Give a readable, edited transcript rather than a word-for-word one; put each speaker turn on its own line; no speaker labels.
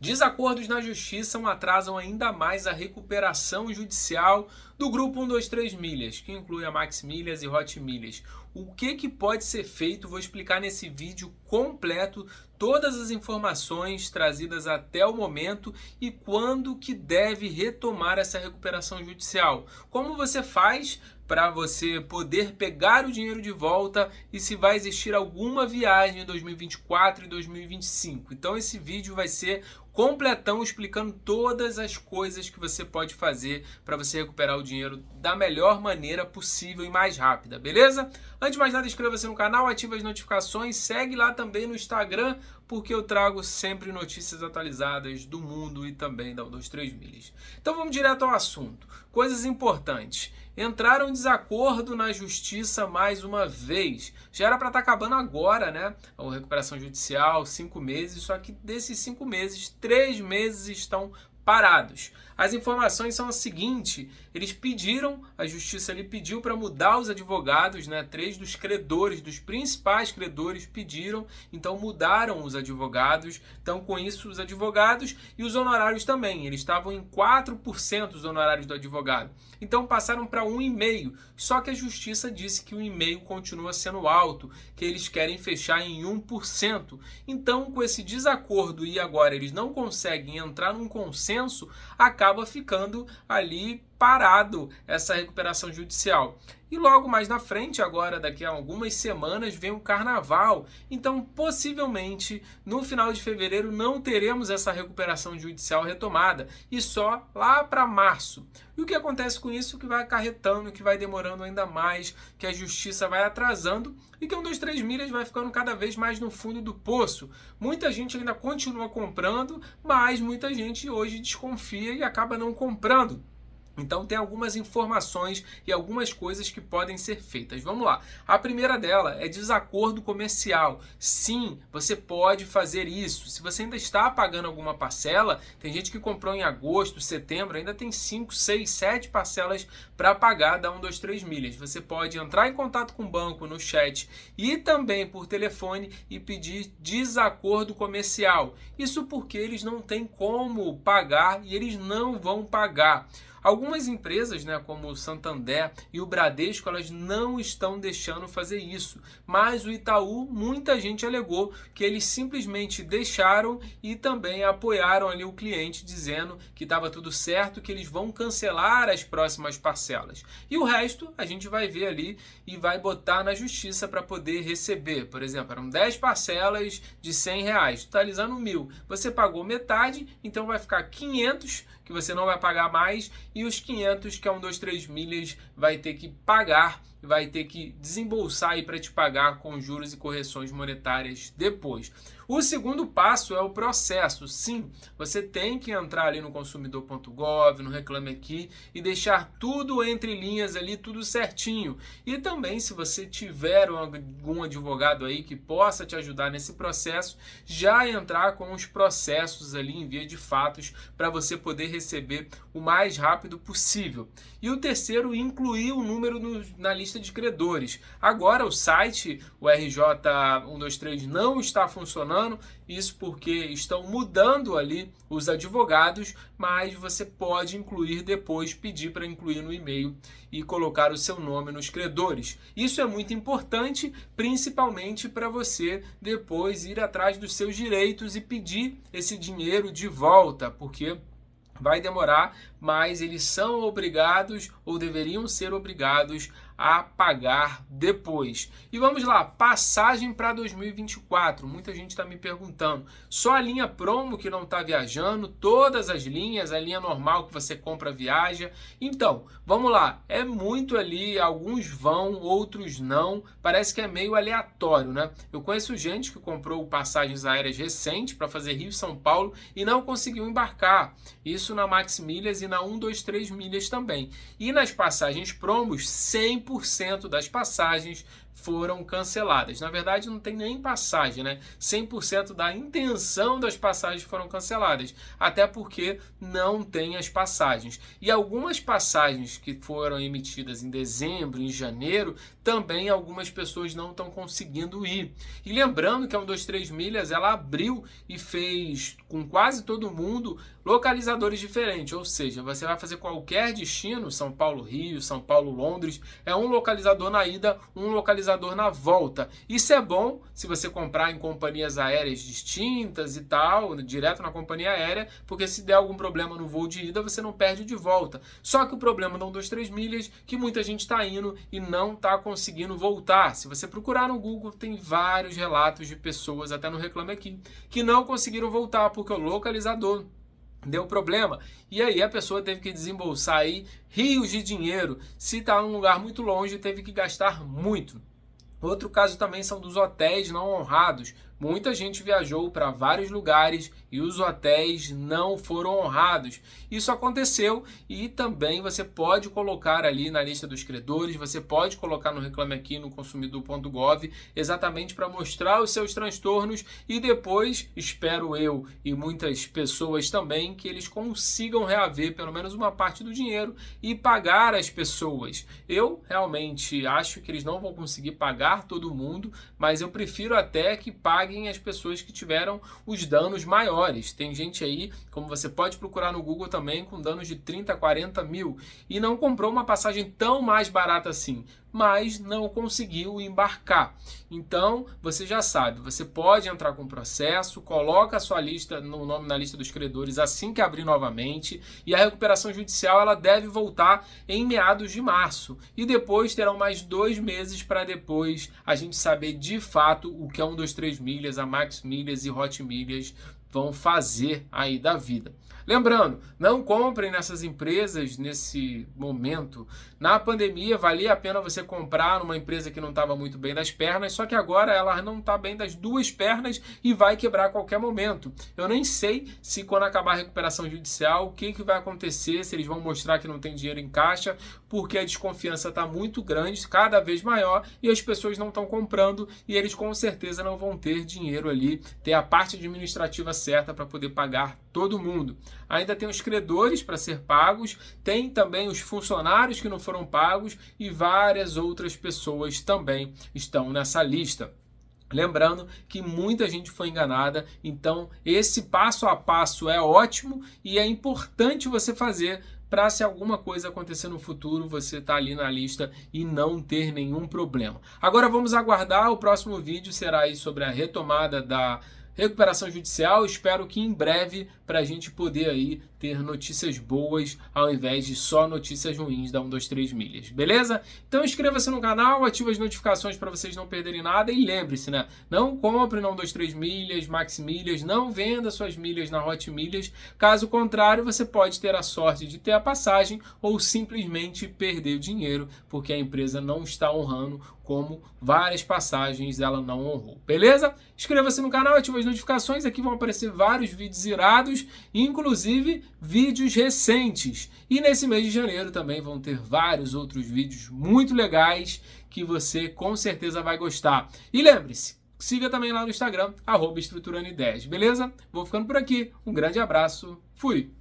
Desacordos na justiça atrasam ainda mais a recuperação judicial do grupo 123 Milhas, que inclui a Max Milhas e Hot Milhas. O que pode ser feito? Vou explicar nesse vídeo completo todas as informações trazidas até o momento e quando que deve retomar essa recuperação judicial. Como você faz para você poder pegar o dinheiro de volta e se vai existir alguma viagem em 2024 e 2025. Então esse vídeo vai ser completão, explicando todas as coisas que você pode fazer para você recuperar o dinheiro da melhor maneira possível e mais rápida, beleza? Antes de mais nada, inscreva-se no canal, ative as notificações, segue lá também no Instagram, porque eu trago sempre notícias atualizadas do mundo e também da 123 Milhas. Então vamos direto ao assunto. Coisas importantes. Entraram em desacordo na justiça mais uma vez. Já era para estar acabando agora, né? A recuperação judicial, 5 meses, só que desses 5 meses, 3 meses estão parados. As informações são as seguintes: eles pediram, a justiça ali pediu para mudar os advogados, né? 3 dos credores, dos principais credores pediram, então mudaram os advogados. Então com isso os advogados e os honorários também, eles estavam em 4% os honorários do advogado. Então passaram para 1,5%, só que a justiça disse que o 1,5% continua sendo alto, que eles querem fechar em 1%. Então com esse desacordo e agora eles não conseguem entrar num consenso, acaba ficando ali parado essa recuperação judicial. E logo mais na frente, agora daqui a algumas semanas, vem o carnaval. Então, possivelmente, no final de fevereiro não teremos essa recuperação judicial retomada, e só lá para março. E o que acontece com isso? Que vai acarretando, que vai demorando ainda mais, que a justiça vai atrasando e que 123 Milhas vai ficando cada vez mais no fundo do poço. Muita gente ainda continua comprando, mas muita gente hoje desconfia e acaba não comprando. Então tem algumas informações e algumas coisas que podem ser feitas. Vamos lá. A primeira dela é desacordo comercial. Sim, você pode fazer isso. Se você ainda está pagando alguma parcela, tem gente que comprou em agosto, setembro, ainda tem 5, 6, 7 parcelas para pagar da 123 Milhas. Você pode entrar em contato com o banco no chat e também por telefone e pedir desacordo comercial. Isso porque eles não têm como pagar e eles não vão pagar. Algumas empresas, né, como o Santander e o Bradesco, elas não estão deixando fazer isso. Mas o Itaú, muita gente alegou que eles simplesmente deixaram e também apoiaram ali o cliente, dizendo que estava tudo certo, que eles vão cancelar as próximas parcelas. E o resto a gente vai ver ali e vai botar na justiça para poder receber. Por exemplo, eram 10 parcelas de R$100, totalizando 1.000. Você pagou metade, então vai ficar 500 que você não vai pagar mais, e os 500 que a 123 Milhas vai ter que pagar, vai ter que desembolsar aí para te pagar com juros e correções monetárias depois. O segundo passo é o processo. Sim, você tem que entrar ali no consumidor.gov, no Reclame Aqui e deixar tudo entre linhas ali, tudo certinho. E também, se você tiver algum advogado aí que possa te ajudar nesse processo, já entrar com os processos ali em via de fatos para você poder receber o mais rápido possível. E o terceiro, incluir o número na lista de credores. Agora o site, o RJ123, não está funcionando, isso porque estão mudando ali os advogados, mas você pode incluir depois, pedir para incluir no e-mail e colocar o seu nome nos credores. Isso é muito importante, principalmente para você depois ir atrás dos seus direitos e pedir esse dinheiro de volta, porque vai demorar, mas eles são obrigados ou deveriam ser obrigados a pagar depois. E vamos lá, passagem para 2024. Muita gente está me perguntando. Só a linha promo que não está viajando, todas as linhas, a linha normal que você compra viaja. Então, vamos lá, é muito ali, alguns vão, outros não. Parece que é meio aleatório, né? Eu conheço gente que comprou passagens aéreas recentes para fazer Rio e São Paulo e não conseguiu embarcar. Isso na Max Milhas e na 123 Milhas também. E nas passagens promos, 100% das passagens foram canceladas. Na verdade, não tem nem passagem, né? 100% da intenção das passagens foram canceladas, até porque não tem as passagens. E algumas passagens que foram emitidas em dezembro, em janeiro, também algumas pessoas não estão conseguindo ir. E lembrando que a 123 Milhas, ela abriu e fez com quase todo mundo localizadores diferentes, ou seja, você vai fazer qualquer destino, São Paulo, Rio, São Paulo, Londres, é um localizador na ida, um localizador na volta. Isso é bom se você comprar em companhias aéreas distintas e tal, direto na companhia aérea, porque se der algum problema no voo de ida, você não perde de volta. Só que o problema da 123 Milhas é que muita gente está indo e não está conseguindo voltar. Se você procurar no Google, tem vários relatos de pessoas, até no Reclame Aqui, que não conseguiram voltar porque o localizador deu problema, e aí a pessoa teve que desembolsar aí rios de dinheiro. Se está num lugar muito longe, teve que gastar muito. Outro caso também são dos hotéis não honrados. Muita gente viajou para vários lugares e os hotéis não foram honrados. Isso aconteceu e também você pode colocar ali na lista dos credores, você pode colocar no Reclame Aqui no consumidor.gov exatamente para mostrar os seus transtornos e depois, espero eu e muitas pessoas também, que eles consigam reaver pelo menos uma parte do dinheiro e pagar as pessoas. Eu realmente acho que eles não vão conseguir pagar todo mundo, mas eu prefiro até que paguem as pessoas que tiveram os danos maiores. Tem gente aí, como você pode procurar no Google também, com danos de 30, 40 mil e não comprou uma passagem tão mais barata assim, mas não conseguiu embarcar. Então, você já sabe, você pode entrar com processo, coloca a sua lista, no nome na lista dos credores assim que abrir novamente, e a recuperação judicial ela deve voltar em meados de março. E depois terão mais 2 meses para depois a gente saber de fato o que a 123 Milhas, a Max Milhas e Hot Milhas vão fazer aí da vida. Lembrando, não comprem nessas empresas nesse momento. Na pandemia, valia a pena você comprar numa empresa que não estava muito bem das pernas, só que agora ela não está bem das duas pernas e vai quebrar a qualquer momento. Eu nem sei se quando acabar a recuperação judicial, o que vai acontecer, se eles vão mostrar que não tem dinheiro em caixa, porque a desconfiança está muito grande, cada vez maior, e as pessoas não estão comprando e eles com certeza não vão ter dinheiro ali, ter a parte administrativa certa para poder pagar todo mundo. Ainda tem os credores para ser pagos, tem também os funcionários que não foram pagos e várias outras pessoas também estão nessa lista. Lembrando que muita gente foi enganada, então esse passo a passo é ótimo e é importante você fazer para, se alguma coisa acontecer no futuro, você estar ali na lista e não ter nenhum problema. Agora vamos aguardar, o próximo vídeo será aí sobre a retomada da recuperação judicial. Espero que em breve, para a gente poder aí ter notícias boas ao invés de só notícias ruins da 123 Milhas, beleza? Então inscreva-se no canal, ative as notificações para vocês não perderem nada e lembre-se, né? Não compre na 123 Milhas, Max Milhas, não venda suas milhas na Hot Milhas, caso contrário você pode ter a sorte de ter a passagem ou simplesmente perder o dinheiro, porque a empresa não está honrando, como várias passagens ela não honrou, beleza? Inscreva-se no canal, ative as notificações, aqui vão aparecer vários vídeos irados, inclusive vídeos recentes. E nesse mês de janeiro também vão ter vários outros vídeos muito legais que você com certeza vai gostar. E lembre-se, siga também lá no Instagram, @estruturando ideias, beleza? Vou ficando por aqui, um grande abraço, fui!